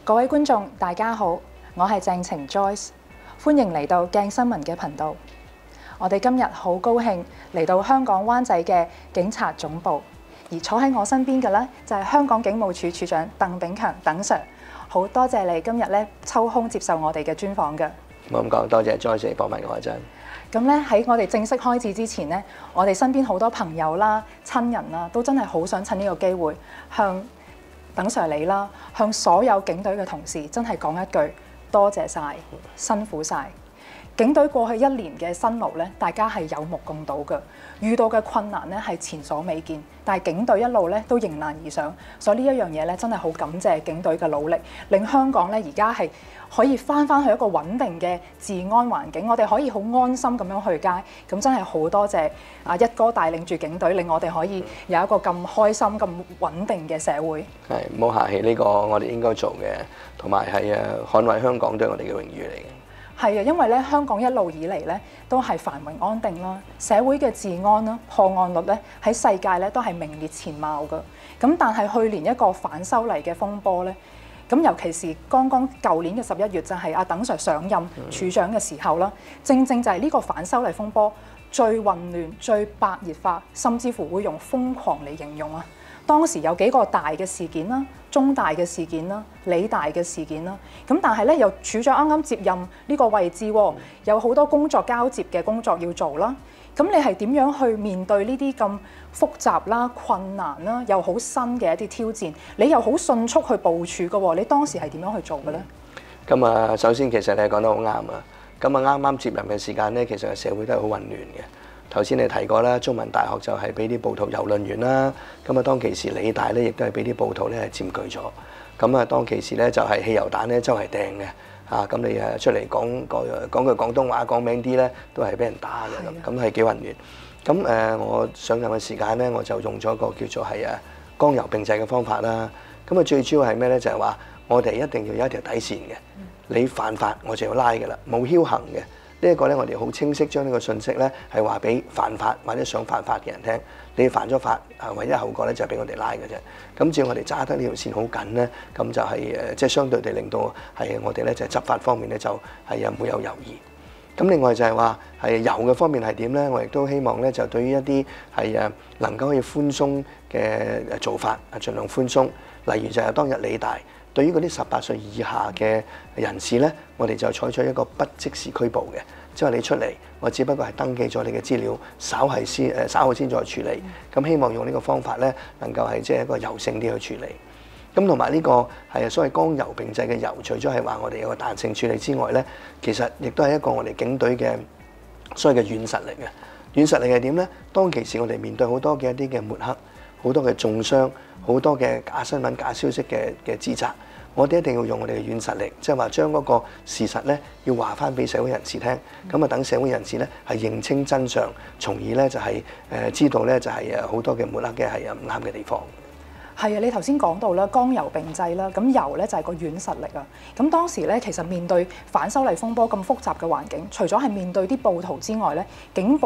各位觀眾，大家好，我係鄭晴 Joyce， 歡迎嚟到鏡新聞嘅頻道。我哋今日好高興嚟到香港灣仔嘅警察總部，而坐喺我身邊嘅呢，就係香港警務處處長鄧炳強鄧 Sir。好多謝你今日咧抽空接受我哋嘅專訪嘅。冇咁講，多謝 Joyce 訪問我真。咁咧喺我哋正式開始之前呢，我哋身邊好多朋友啦、親人啦，都真係好想趁呢個機會向鄧 Sir 你啦，向所有警隊嘅同事真係講一句多謝晒，辛苦晒。警隊過去1年嘅辛勞咧，大家係有目共睹嘅，遇到嘅困難咧係前所未見，但係警隊一路咧都迎難而上，所以呢一樣嘢咧真係好感謝警隊嘅努力，令香港咧而家係可以翻去一個穩定嘅治安環境，我哋可以好安心咁樣去街，咁真係好多謝一哥帶領住警隊，令我哋可以有一個咁開心、咁穩定嘅社會。係，唔好客氣，呢個我哋應該做嘅，同埋係捍衛香港都係我哋嘅榮譽嚟嘅。係啊，因為咧香港一路以嚟咧都係繁榮安定啦，社會嘅治安啦、破案率咧喺世界咧都係名列前茅㗎。咁但係去年一個反修例嘅風波咧，咁尤其是剛舊年嘅11月就係阿鄧 Sir 上任處長嘅時候啦，正就係呢個反修例風波最混亂、最白熱化，甚至乎會用瘋狂嚟形容啊！當時有幾個大嘅事件啦、中大嘅事件啦、理大嘅事件啦，咁但係咧由處長啱啱接任呢個位置，有好多工作交接嘅工作要做啦。咁你係點樣去面對呢啲咁複雜啦、困難啦，又好新嘅一啲挑戰？你又好迅速去部署嘅喎，你當時係點樣去做嘅咧？咁啊，首先其實你講得好啱啊。咁啊，啱啱接任嘅時間咧，其實社會都係好混亂嘅。頭先你提過啦，中文大學就係俾啲暴徒蹂躪完啦。咁啊，當其時理大咧，亦都係俾啲暴徒咧係佔據咗。咁啊，當其時咧就係汽油彈咧周圍掟嘅。咁你出嚟講句廣東話講名啲咧，都係俾人打嘅。咁係幾混亂。咁我上任嘅時間咧，我就用咗個叫做係剛柔並濟嘅方法啦。咁啊，最主要係咩咧？就係話我哋一定要有一條底線嘅。你犯法我就要拉嘅啦，冇僥倖嘅。呢一個咧，我哋好清晰將呢個信息咧係話俾犯法或者想犯法嘅人聽。你犯咗法，唯一後果咧就係俾我哋拉嘅啫。咁只要我哋揸得呢條線好緊咧，咁就係即係相對地令到係我哋咧就係執法方面咧就係唔會有猶豫。咁另外就係話係油嘅方面係點咧？我亦都希望咧就對於一啲係能夠可以寬鬆嘅做法盡量寬鬆。例如就係當日理大對於嗰啲18歲以下嘅人士咧，我哋就採取一個不即時拘捕嘅，即係你出嚟，我只不過係登記咗你嘅資料，稍後先再處理。咁希望用呢個方法咧，能夠係即係一個柔性啲去處理。咁同埋呢個係所謂剛柔並濟嘅柔，除咗係話我哋有個彈性處理之外咧，其實亦都係一個我哋警隊嘅所謂嘅軟實力嘅。軟實力係點咧？當其時我哋面對好多嘅一啲嘅抹黑，好多嘅中傷，好多嘅假新聞、假消息嘅指責。我哋一定要用我哋嘅軟實力，即係話將嗰個事實咧，要話翻俾社會人士聽。咁啊，等社會人士咧係認清真相，從而咧就係知道咧就係好多嘅抹黑嘅係唔啱嘅地方。係啊，你頭先講到啦，剛柔並濟啦，咁柔咧就係個軟實力啊。咁當時咧，其實面對反修例風波咁複雜嘅環境，除咗係面對啲暴徒之外咧，警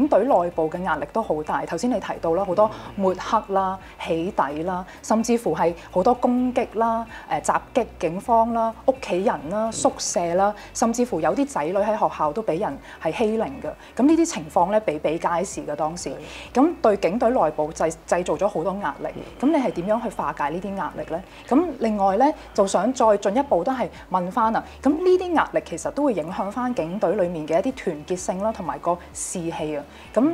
隊內部嘅壓力都好大。頭先你提到啦，好多抹黑啦、起底啦，甚至乎係好多攻擊啦、襲擊警方啦、屋企人啦、宿舍啦，甚至乎有啲仔女喺學校都俾人係欺凌嘅。咁呢啲情況咧比比皆是嘅當時。咁對警隊內部製造咗好多壓力。咁你係點樣去化解呢啲壓力咧？咁另外咧，就想再進一步都係問翻啊。咁呢啲壓力其實都會影響翻警隊裡面嘅一啲團結性啦，同埋個士氣啊。咁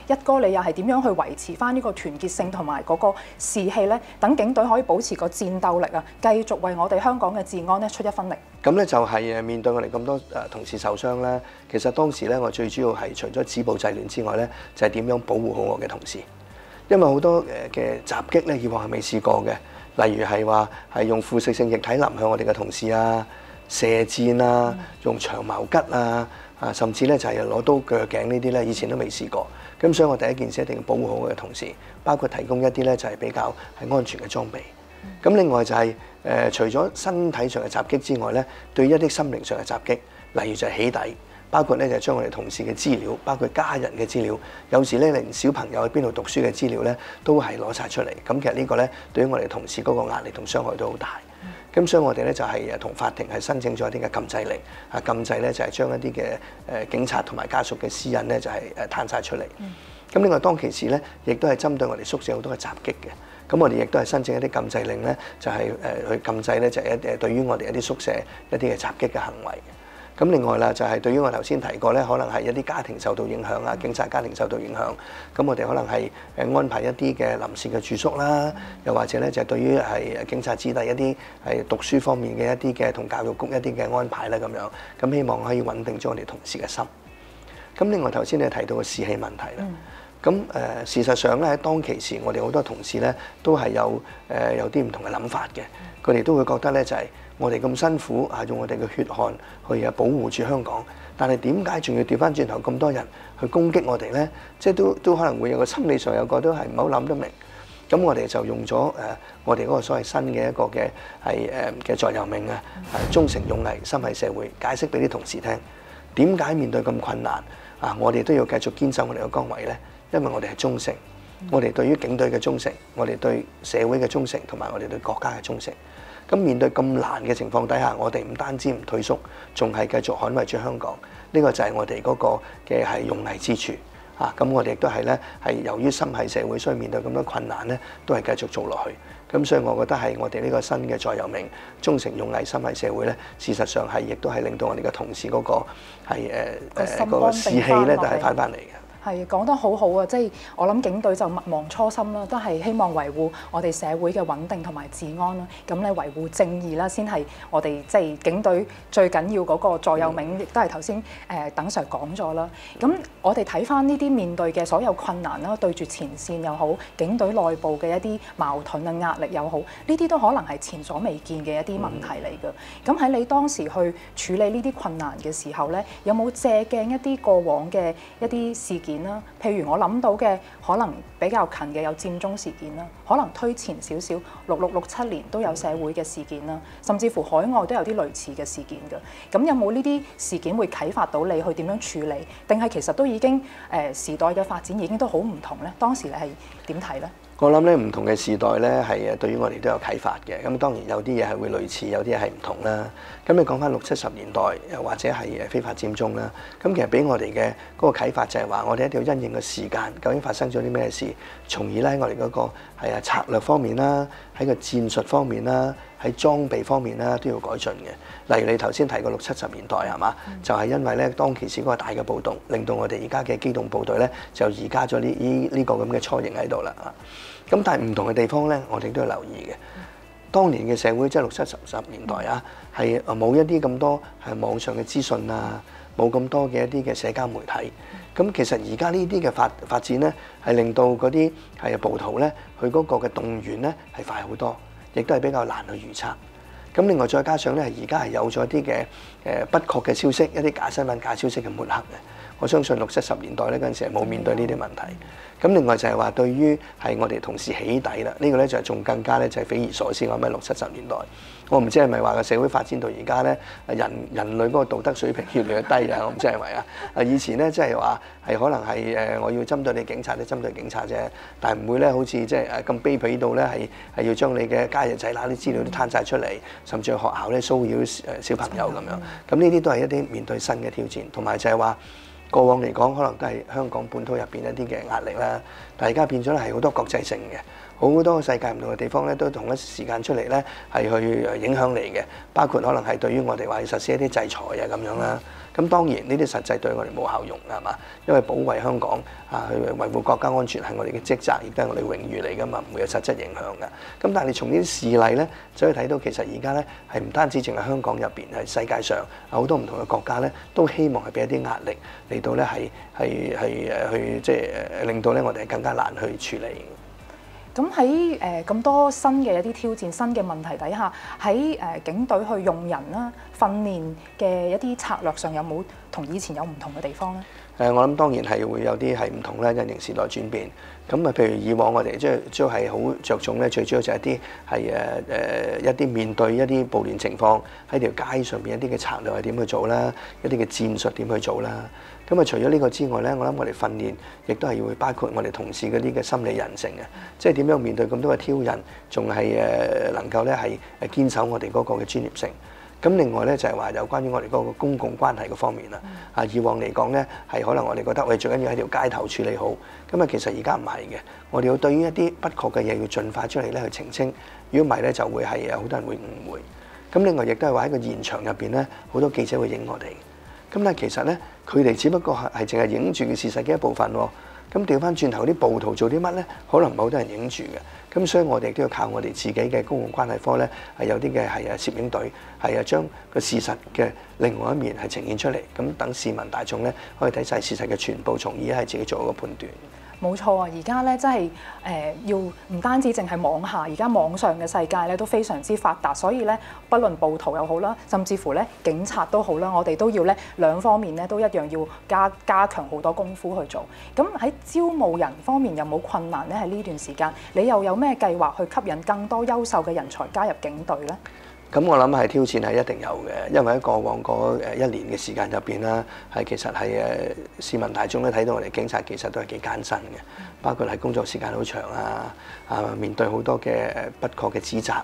一哥你又係點樣去維持翻呢個團結性同埋嗰個士氣咧？等警隊可以保持個戰鬥力啊，繼續為我哋香港嘅治安咧出一分力。咁咧就係面對我哋咁多同事受傷咧，其實當時咧我最主要係除咗止暴制亂之外咧，就係點樣保護好我嘅同事。因為好多嘅襲擊咧，以往係未試過嘅，例如係話係用腐蝕性液體淋向我哋嘅同事啊、射箭啊、用長矛吉啊，甚至咧就係攞刀鋸頸呢啲咧，以前都未試過。咁所以我第一件事一定要保護好我嘅同事，包括提供一啲咧就係比較係安全嘅裝備。咁另外就係除咗身體上嘅襲擊之外咧，對一啲心靈上嘅襲擊，例如就係起底。包括咧就將我哋同事嘅資料，包括家人嘅資料，有時咧連小朋友喺邊度讀書嘅資料咧，都係攞晒出嚟。咁其實呢個咧對於我哋同事嗰個壓力同傷害都好大。咁所以我哋咧就係同法庭係申請咗一啲嘅禁制令，禁制咧就係將一啲嘅警察同埋家屬嘅私隱咧就係攤晒出嚟。咁另外當其時咧，亦都係針對我哋宿舍好多嘅襲擊嘅。咁我哋亦都係申請一啲禁制令咧，就係去禁制咧就係對於我哋一啲宿舍一啲嘅襲擊嘅行為。咁另外啦，就係對於我頭先提過咧，可能係一啲家庭受到影響啊，警察家庭受到影響，咁我哋可能係安排一啲嘅臨時嘅住宿啦，又或者咧就係對於係警察子弟一啲係讀書方面嘅一啲嘅同教育局一啲嘅安排啦咁樣，咁希望可以穩定咗我哋同事嘅心。咁另外頭先你提到嘅士氣問題啦。咁事實上咧，喺當其時，我哋好多同事咧都係有啲唔同嘅諗法嘅。佢哋都會覺得咧，就係我哋咁辛苦用我哋嘅血汗去保護住香港，但係點解仲要調翻轉頭咁多人去攻擊我哋咧？即係都可能會有個心理上有個都係唔好諗得明。咁我哋就用咗我哋嗰個所謂新嘅一個嘅嘅座右銘啊，忠誠勇毅心繫社會，解釋俾啲同事聽點解面對咁困難我哋都要繼續堅守我哋嘅崗位咧。因為我哋係忠誠，我哋對於警隊嘅忠誠，我哋對社會嘅忠誠，同埋我哋對國家嘅忠誠。咁面對咁難嘅情況底下，我哋唔單止唔退縮，仲係繼續捍衛住香港。呢個就係我哋嗰個嘅係勇毅之處。咁我哋亦都係咧係由於心繫社會，所以面對咁多困難咧，都係繼續做落去。咁所以我覺得係我哋呢個新嘅座右銘，忠誠勇毅心繫社會咧，事實上係亦都係令到我哋嘅同事嗰個係嗰個士氣咧，都係翻嚟嘅。係講得好好啊！即係我諗警隊就勿忘初心啦，都係希望維護我哋社會嘅穩定同埋治安啦。咁咧維護正義啦，先係我哋即係警隊最緊要嗰個座右銘，亦都係頭先鄧 Sir 講咗啦。咁我哋睇翻呢啲面對嘅所有困難啦，對住前線又好，警隊內部嘅一啲矛盾啊、壓力又好，呢啲都可能係前所未見嘅一啲問題嚟㗎。咁喺你當時去處理呢啲困難嘅時候咧，有冇借鏡一啲過往嘅一啲事件啦？譬如我諗到嘅可能比較近嘅有佔中事件啦，可能推前少少66、67年都有社會嘅事件啦，甚至乎海外都有啲類似嘅事件㗎。咁有冇呢啲事件會啟發到你去點樣處理？定係其實都已經時代嘅發展已經都好唔同咧？當時你係點睇咧？我諗咧唔同嘅時代咧係對於我哋都有啟發嘅。咁當然有啲嘢係會類似，有啲嘢係唔同啦。咁你講翻60、70年代又或者係非法佔中啦，咁其實俾我哋嘅嗰個啟發就係話，我哋一定要因應個時間，究竟發生咗啲咩事，從而咧喺我哋嗰個策略方面啦，喺個戰術方面啦，喺裝備方面啦都要改進嘅。例如你頭先提過60、70年代係嘛？就係因為咧當其時嗰個大嘅暴動，令到我哋而家嘅機動部隊咧就移加咗呢個咁嘅雛形喺度啦。咁但係唔同嘅地方咧，我哋都要留意嘅。當年嘅社會即係60、70年代係冇一啲咁多係網上嘅資訊啊，冇咁多嘅一啲嘅社交媒體。咁其實而家呢啲嘅發展咧，係令到嗰啲係暴徒咧，佢嗰個嘅動員咧係快好多，亦都係比較難去預測。咁另外再加上咧，而家係有咗一啲嘅不確嘅消息，一啲假新聞、假消息嘅抹黑嘅。我相信60、70年代咧嗰陣時係冇面對呢啲問題。咁另外就係話對於係我哋同事起底啦，呢個咧就係仲更加咧就係匪夷所思。我諗喺60、70年代，我唔知係咪話個社會發展到而家咧，人類嗰個道德水平越嚟越低啊！我唔知係咪啊？以前咧即係話係可能係我要針對你警察，你針對警察啫，但係唔會咧好似即係咁卑鄙到咧係要將你嘅家人仔乸啲資料都攤晒出嚟，甚至去學校咧騷擾小朋友咁樣。咁呢啲都係一啲面對新嘅挑戰，同埋就係話。過往嚟講，可能都係香港本土入邊一啲嘅壓力啦，但係而家變咗咧係好多國際性嘅，好多世界唔同嘅地方咧都同一時間出嚟咧係去影響你嘅，包括可能係對於我哋話要實施一啲制裁啊咁樣啦。咁當然呢啲實際對我哋冇效用係嘛？因為保衞香港去維護國家安全係我哋嘅職責，亦都係我哋榮譽嚟㗎嘛，唔會有實質影響㗎。咁但係你從呢啲事例咧，就可以睇到其實而家咧係唔單止淨係香港入邊，係世界上好多唔同嘅國家咧都希望係俾一啲壓力嚟到咧係去即係令到咧我哋更加難去處理。咁喺咁多新嘅一啲挑戰、新嘅問題底下，喺警隊去用人啦、訓練嘅一啲策略上，有冇同以前有唔同嘅地方咧？我諗當然係會有啲係唔同啦，因應時代轉變。咁啊，譬如以往我哋即係好着重咧，最主要就係一啲面對一啲暴亂情況喺條街上邊一啲嘅策略係點去做啦，一啲嘅戰術點去做啦。咁啊，除咗呢個之外咧，我諗我哋訓練亦都係會包括我哋同事嗰啲嘅心理人性嘅，即係點樣面對咁多嘅挑釁，仲係能夠咧係堅守我哋嗰個嘅專業性。咁另外咧就係話有關於我哋嗰個公共關係嘅方面啦。以往嚟講咧係可能我哋覺得我哋最緊要喺條街頭處理好，咁啊其實而家唔係嘅，我哋要對於一啲不確嘅嘢要盡快出嚟咧去澄清，如果唔係咧就會係好多人會誤會。咁另外亦都係話喺個現場入邊咧，好多記者會影我哋。咁但係其實咧，佢哋只不過係淨係影住嘅事實嘅一部分喎。咁調翻轉頭啲暴徒做啲乜咧？可能唔係好多人影住嘅。咁所以我哋都要靠我哋自己嘅公共關係科咧，係有啲嘅係攝影隊，係將個事實嘅另外一面係呈現出嚟。咁等市民大眾咧可以睇晒事實嘅全部，從而係自己做一個判斷。冇錯啊！而家咧真係要唔單止淨係網下，而家網上嘅世界咧都非常之發達，所以咧不論暴徒又好啦，甚至乎咧警察都好啦，我哋都要咧兩方面咧都一樣要加強好多功夫去做。咁喺招募人方面有冇困難咧？喺呢段時間，你又有咩計劃去吸引更多優秀嘅人才加入警隊咧？咁我諗係挑戰係一定有嘅，因為喺過往嗰一年嘅時間入邊啦，係其實係市民大眾咧睇到我哋警察其實都係幾艱辛嘅，包括係工作時間好長面對好多嘅不確嘅指責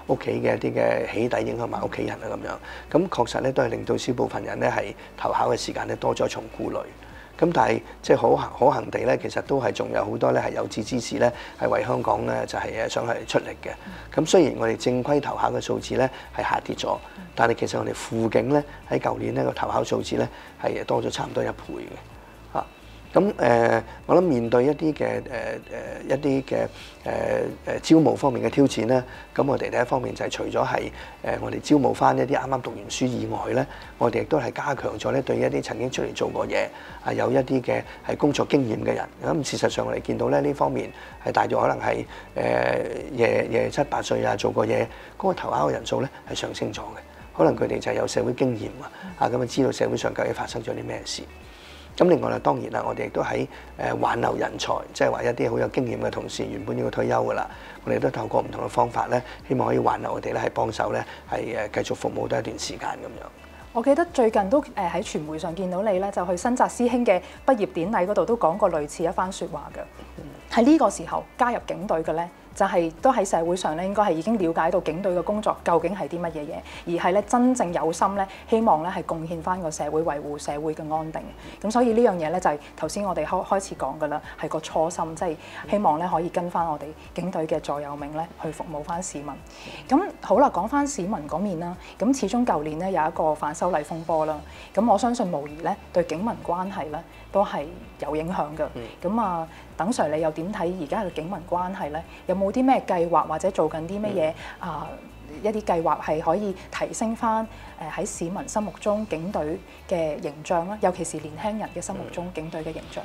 屋企嘅一啲嘅起底影響埋屋企人咁樣，咁確實咧都係令到少部分人咧係投考嘅時間咧多咗重顧慮。咁但係即係可行地咧，其實都係仲有好多咧係有志之士咧，係為香港咧就係想係出力嘅。咁雖然我哋正規投考嘅數字咧係下跌咗，但係其實我哋輔警咧喺舊年呢個投考數字咧係多咗差唔多1倍嘅。咁我諗面對一啲嘅招募方面嘅挑戰咧，咁我哋第一方面就係除咗係我哋招募翻一啲啱啱讀完書以外咧，我哋亦都係加強咗咧對一啲曾經出嚟做過嘢有一啲嘅係工作經驗嘅人。咁事實上我哋見到咧呢方面係大約可能係廿7、8歲做過嘢，嗰個投考嘅人數咧係上升咗嘅。可能佢哋就係有社會經驗咁知道社會上究竟發生咗啲咩事。咁另外啦，當然啦，我哋亦都喺挽留人才，即係話一啲好有經驗嘅同事原本要退休㗎啦，我哋都透過唔同嘅方法咧，希望可以挽留我哋咧，係幫手咧，係繼續服務多一段時間咁樣。我記得最近都喺傳媒上見到你咧，就去新澤師兄嘅畢業典禮嗰度都講過類似一番説話嘅。喺呢個時候加入警隊嘅咧，就係都喺社會上咧，應該係已經了解到警隊嘅工作究竟係啲乜嘢嘢，而係咧真正有心咧，希望咧係貢獻翻個社會，維護社會嘅安定。咁所以呢樣嘢咧就係頭先我哋開始講㗎啦，係個初心，即係希望咧可以跟翻我哋警隊嘅座右銘咧去服務翻市民。咁好啦，講翻市民嗰面啦，咁始終舊年咧有一個反修例風波啦，咁我相信無疑咧對警民關係咧都係有影響嘅。咁等 Sir 你又點睇而家嘅警民關係咧？有冇啲咩計劃或者做緊啲乜嘢一啲計劃係可以提升翻喺市民心目中警隊嘅形象啦，尤其是年輕人嘅心目中警隊嘅形象。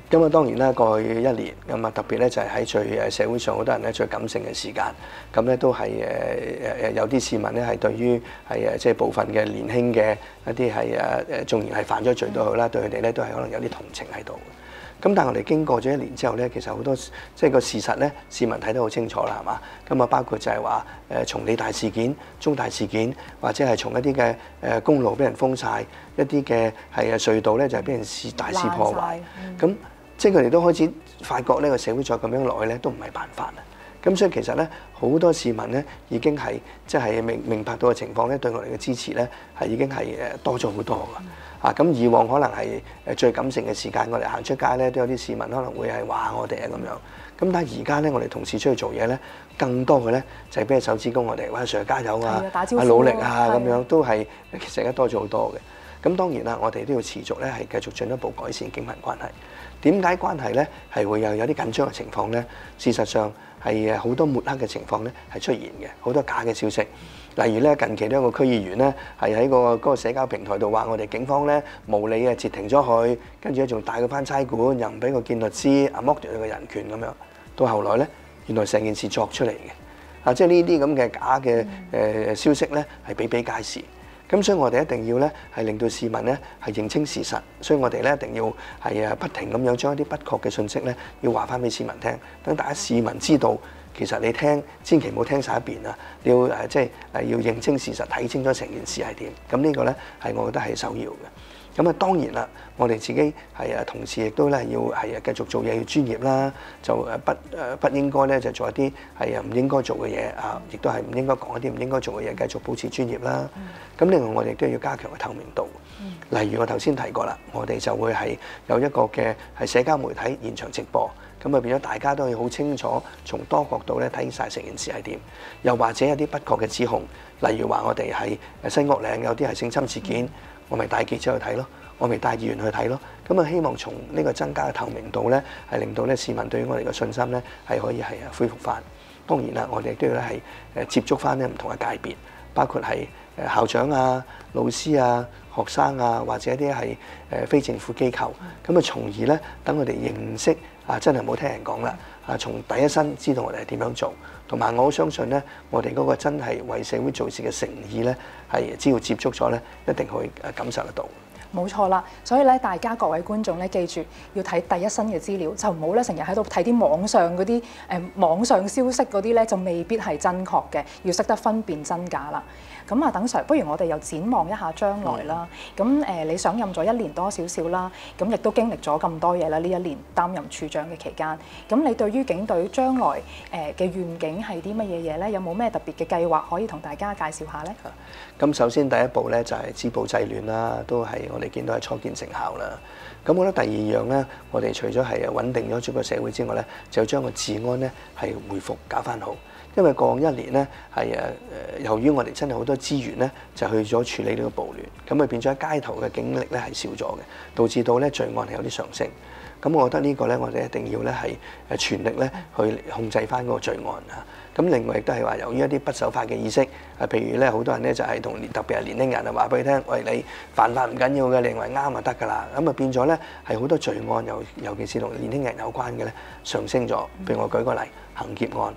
咁當然啦，過去一年咁特別咧就係喺最社會上好多人咧最感性嘅時間，咁咧都係有啲市民咧係對於係即係部分嘅年輕嘅一啲係縱然係犯咗罪都好啦，對佢哋咧都係可能有啲同情喺度。咁但係我哋經過咗一年之後咧，其實好多即係個事實咧，市民睇得好清楚啦，係嘛？咁包括就係話從理大事件、中大事件，或者係從一啲嘅公路俾人封晒，一啲嘅係隧道咧就係俾人大肆破壞。咁即係佢哋都開始發覺呢個社會再咁樣落去咧，都唔係辦法啦。咁所以其實咧，好多市民咧已經係即係明白到嘅情況咧，對我哋嘅支持咧係已經係多咗好多㗎。咁以往可能係最感性嘅時間，我哋行出街咧，都有啲市民可能會係話我哋咁樣。咁但係而家咧，我哋同事出去做嘢咧，更多嘅咧就係俾手指公我哋，喂 Sir 加油努力咁樣，都係其實而家多咗好多嘅。咁當然啦，我哋都要持續咧係繼續進一步改善警民關係。點解關係咧係會有啲緊張嘅情況咧？事實上係好多抹黑嘅情況咧係出現嘅，好多假嘅消息。例如咧，近期都有個區議員咧係喺嗰個社交平台度話我哋警方咧無理截停咗佢，跟住咧仲帶佢返差館，又唔俾佢見律師，剝奪佢嘅人權咁樣。到後來咧，原來成件事作出嚟嘅，即係呢啲咁嘅假嘅消息咧係比比皆是。咁所以我哋一定要咧係令到市民咧係認清事實，所以我哋咧一定要係不停咁樣將一啲不確嘅信息咧要話翻俾市民聽，等大家市民知道。其實你聽，千祈唔好聽晒一邊啊！你要即係要認清事實，睇清楚成件事係點。咁呢個咧係我覺得係首要嘅。咁啊當然啦，我哋自己係同事亦都咧要係繼續做嘢要專業啦，就不應該咧就做一啲係唔應該做嘅嘢啊，亦都係唔應該講一啲唔應該做嘅嘢，繼續保持專業啦。咁另外我哋都要加強個透明度。例如我頭先提過啦，我哋就會係有一個嘅係社交媒體現場直播。咁啊變咗大家都可以好清楚，從多角度咧睇晒成件事係點。又或者有啲不確嘅指控，例如話我哋係西屋嶺有啲係性侵事件，我咪帶記者去睇咯，我咪帶議員去睇咯。咁啊希望從呢個增加嘅透明度咧，係令到咧市民對於我哋嘅信心咧係可以係恢復翻。當然啦，我哋都要咧係接觸翻咧唔同嘅界別，包括係校長啊、老師啊、學生啊，或者一啲係非政府機構。咁啊從而咧等我哋認識。真係唔好聽人講啦！從第一身知道我哋係點樣做，同埋我好相信咧，我哋嗰個真係為社會做事嘅誠意咧，係只要接觸咗咧，一定可以感受得到。冇錯啦，所以咧，大家各位觀眾咧，記住要睇第一身嘅資料，就唔好咧成日喺度睇啲網上嗰啲網上消息嗰啲咧，就未必係真確嘅，要識得分辨真假啦。咁啊，等 Sir，不如我哋又展望一下將來啦。咁你上任咗1年多少少啦，咁亦都經歷咗咁多嘢啦。呢1年擔任處長嘅期間，咁你對於警隊將來嘅願景係啲乜嘢嘢咧？有冇咩特別嘅計劃可以同大家介紹下咧？咁首先第一步咧就係止暴制亂啦，都係我哋見到係初見成效啦。咁我覺得第二樣咧，我哋除咗係穩定咗個社會之外咧，就要將個治安咧係恢復搞翻好。因為過往1年咧係由於我哋真係好多資源咧就去咗處理呢個暴亂，咁啊變咗喺街頭嘅警力咧係少咗嘅，導致到咧罪案係有啲上升。咁我覺得呢個咧我哋一定要咧係全力咧去控制翻嗰個罪案啊。咁另外亦都係話由於一啲不守法嘅意識，譬如咧好多人咧就係同特別係年輕人啊話俾佢聽，喂，你犯法唔緊要嘅，你認為啱就得㗎啦。咁啊變咗咧係好多罪案尤其是同年輕人有關嘅咧上升咗。譬如我舉個例，行劫案。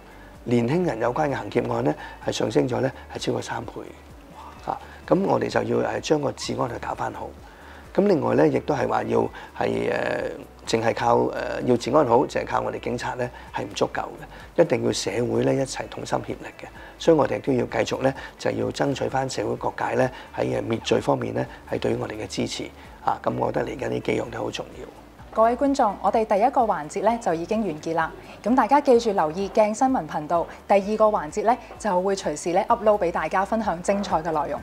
年輕人有關嘅行劫案咧，係上升咗咧，係超過3倍。咁我哋就要將個治安去搞翻好。咁另外咧，亦都係話要係淨係靠要治安好，淨係靠我哋警察咧係唔足夠嘅，一定要社會咧一齊同心協力嘅。所以我哋都要繼續咧，就要爭取翻社會各界咧喺滅罪方面咧係對於我哋嘅支持。咁我覺得嚟緊呢幾樣都好重要。各位觀眾，我哋第一個環節咧就已經完結啦。咁大家記住留意鏡新聞頻道，第2個環節咧就會隨時咧 upload 俾大家分享精彩嘅內容。